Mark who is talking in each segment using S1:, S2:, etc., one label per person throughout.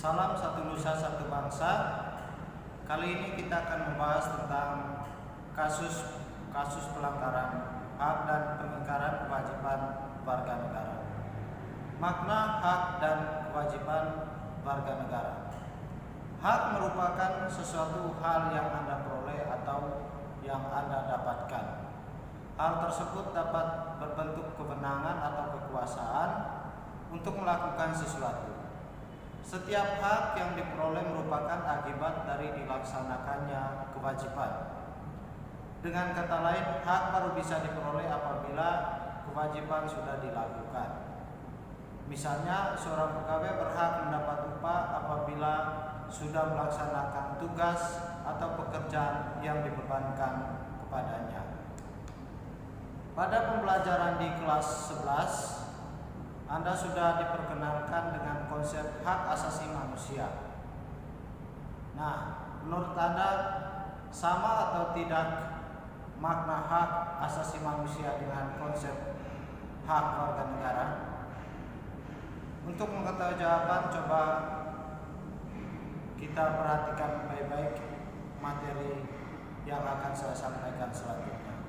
S1: Salam satu nusa satu bangsa. Kali ini kita akan membahas tentang kasus pelanggaran hak dan pengingkaran kewajiban warga negara. Makna hak dan kewajiban warga negara. Hak merupakan sesuatu hal yang Anda peroleh atau yang Anda dapatkan. Hal tersebut dapat berbentuk kewenangan atau kekuasaan untuk melakukan sesuatu. Setiap hak yang diperoleh merupakan akibat dari dilaksanakannya kewajiban. Dengan kata lain, hak baru bisa diperoleh apabila kewajiban sudah dilakukan. Misalnya, seorang pegawai berhak mendapat upah apabila sudah melaksanakan tugas atau pekerjaan yang dibebankan kepadanya. Pada pembelajaran di kelas 11, Anda sudah diperkenalkan dengan konsep hak asasi manusia. Nah, menurut Anda sama atau tidak makna hak asasi manusia dengan konsep hak warga negara? Untuk mengetahui jawaban, coba kita perhatikan baik-baik materi yang akan saya sampaikan selanjutnya.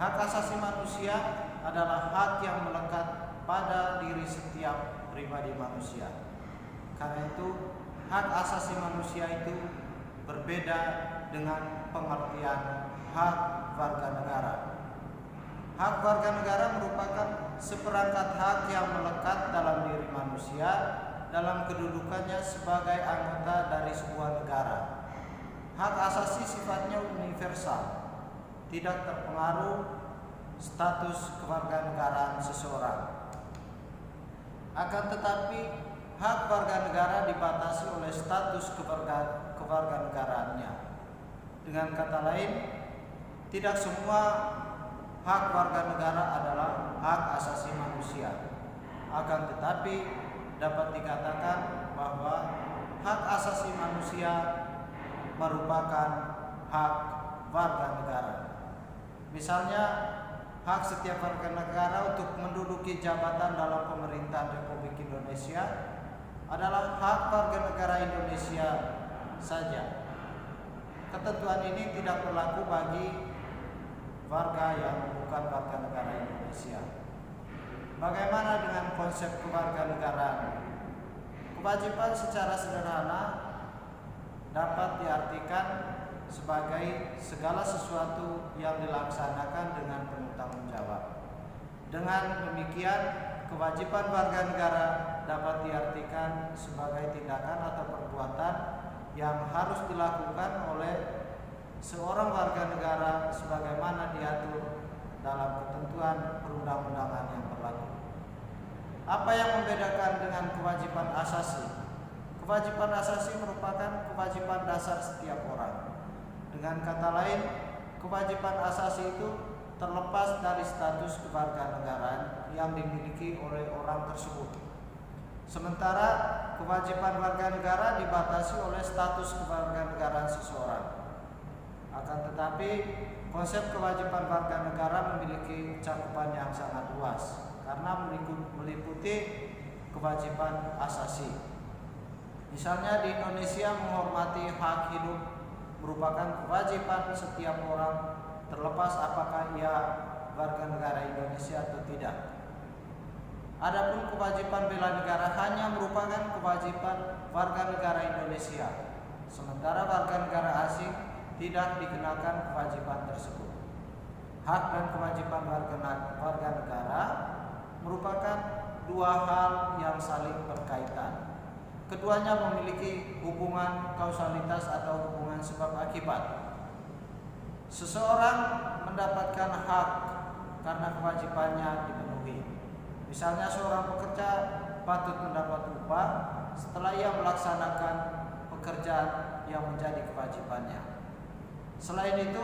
S1: Hak asasi manusia adalah hak yang melekat pada diri setiap pribadi manusia. Karena itu, hak asasi manusia itu berbeda dengan pengertian hak warga negara. Hak warga negara merupakan seperangkat hak yang melekat dalam diri manusia dalam kedudukannya sebagai anggota dari sebuah negara. Hak asasi sifatnya universal, tidak terpengaruh status kewarganegaraan seseorang. Akan tetapi, hak warga negara dibatasi oleh status kewarganegaraannya. Dengan kata lain, tidak semua hak warga negara adalah hak asasi manusia. Akan tetapi, dapat dikatakan bahwa hak asasi manusia merupakan hak warga negara. Misalnya, hak setiap warga negara untuk menduduki jabatan dalam pemerintahan Republik Indonesia adalah hak warga negara Indonesia saja. Ketentuan ini tidak berlaku bagi warga yang bukan warga negara Indonesia. Bagaimana dengan konsep kewarganegaraan? Kewajiban secara sederhana dapat diartikan sebagai segala sesuatu yang dilaksanakan dengan penuh tanggung jawab. Dengan demikian, kewajiban warga negara dapat diartikan sebagai tindakan atau perbuatan yang harus dilakukan oleh seorang warga negara sebagaimana diatur dalam ketentuan perundang-undangan yang berlaku. Apa yang membedakan dengan kewajiban asasi? Kewajiban asasi merupakan kewajiban dasar setiap orang. Dengan kata lain, kewajiban asasi itu terlepas dari status kewarganegaraan yang dimiliki oleh orang tersebut. Sementara kewajiban warga negara dibatasi oleh status kewarganegaraan seseorang. Akan tetapi, konsep kewajiban warga negara memiliki cakupan yang sangat luas karena meliputi kewajiban asasi. Misalnya di Indonesia, menghormati hak hidup merupakan kewajiban setiap orang terlepas apakah ia warga negara Indonesia atau tidak. Adapun kewajiban bela negara hanya merupakan kewajiban warga negara Indonesia, sementara warga negara asing tidak dikenakan kewajiban tersebut. Hak dan kewajiban warga negara merupakan dua hal yang saling berkaitan. Keduanya memiliki hubungan kausalitas atau hubungan sebab akibat. Seseorang mendapatkan hak karena kewajibannya dipenuhi. Misalnya seorang pekerja patut mendapat upah setelah ia melaksanakan pekerjaan yang menjadi kewajibannya. Selain itu,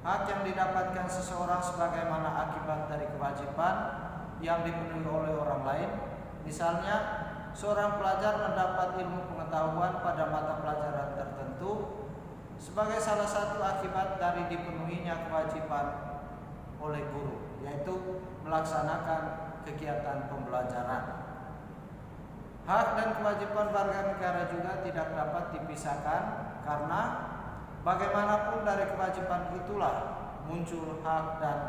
S1: hak yang didapatkan seseorang sebagaimana akibat dari kewajiban yang dipenuhi oleh orang lain. Misalnya, seorang pelajar mendapat ilmu pengetahuan pada mata pelajaran tertentu sebagai salah satu akibat dari dipenuhinya kewajiban oleh guru, yaitu melaksanakan kegiatan pembelajaran. Hak dan kewajiban warga negara juga tidak dapat dipisahkan karena bagaimanapun dari kewajiban itulah muncul hak dan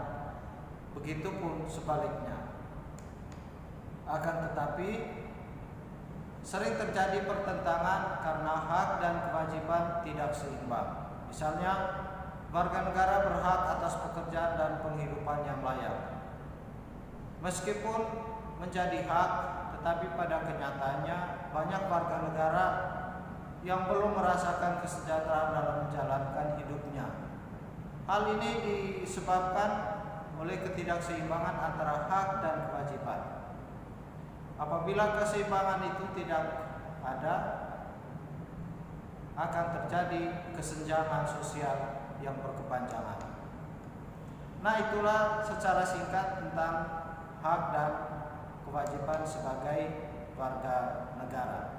S1: begitupun sebaliknya. Akan tetapi sering terjadi pertentangan karena hak dan kewajiban tidak seimbang. Misalnya, warga negara berhak atas pekerjaan dan penghidupan yang layak. Meskipun menjadi hak, tetapi pada kenyataannya banyak warga negara yang belum merasakan kesejahteraan dalam menjalankan hidupnya. Hal ini disebabkan oleh ketidakseimbangan antara hak dan kewajiban. Apabila keseimbangan itu tidak ada, akan terjadi kesenjangan sosial yang berkepanjangan. Nah, itulah secara singkat tentang hak dan kewajiban sebagai warga negara.